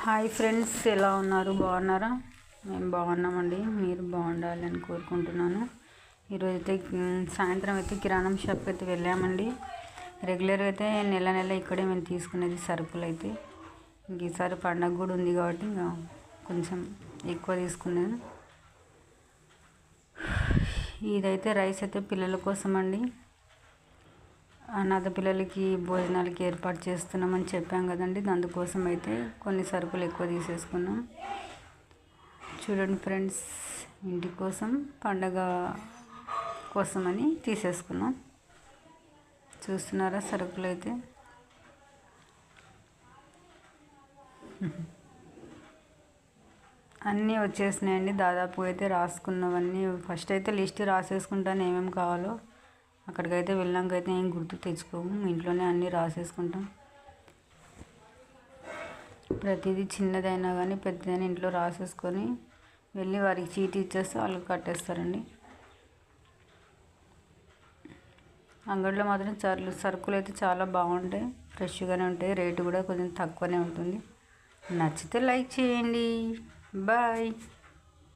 Hi friends, ఎలా ఉన్నారు? బాగున్నారా? మేము బాగున్నామండి. మీరు బాగుండాలని కోరుకుంటున్నాను. ఈరోజైతే సాయంత్రం అయితే కిరాణం షాప్కి అయితే వెళ్ళామండి. రెగ్యులర్గా అయితే నెల నెల ఇక్కడే మేము తీసుకునేది సరుకులు అయితే. ఇంక ఈసారి పండగ కూడా ఉంది కాబట్టి ఇంకా కొంచెం ఎక్కువ తీసుకున్నాను. ఇదైతే రైస్ అయితే పిల్లల కోసం అండి. అనాథ పిల్లలకి భోజనాలకి ఏర్పాటు చేస్తున్నామని చెప్పాం కదండి. అందుకోసం అయితే కొన్ని సరుకులు ఎక్కువ తీసేసుకున్నాం. చూడండి ఫ్రెండ్స్, ఇంటి కోసం పండగ కోసమని తీసేసుకున్నాం. చూస్తున్నారా సరుకులు అయితే. అన్నీ వచ్చేసినాయండి. దాదాపు అయితే రాసుకున్నవన్నీ ఫస్ట్ అయితే లిస్ట్ రాసేసుకుంటాను ఏమేమి కావాలో. అక్కడికైతే వెళ్ళాకైతే ఏం గుర్తు తెచ్చుకోము, ఇంట్లోనే అన్నీ రాసేసుకుంటాం. ప్రతిదీ చిన్నదైనా కానీ పెద్దదైనా ఇంట్లో రాసేసుకొని వెళ్ళి వారికి చీటీ ఇచ్చేస్తే వాళ్ళు కట్టేస్తారండి. అంగడిలో మాత్రం సరుకులు అయితే చాలా బాగుంటాయి, ఫ్రెష్గానే ఉంటాయి. రేటు కూడా కొంచెం తక్కువనే ఉంటుంది. నచ్చితే లైక్ చేయండి. బాయ్.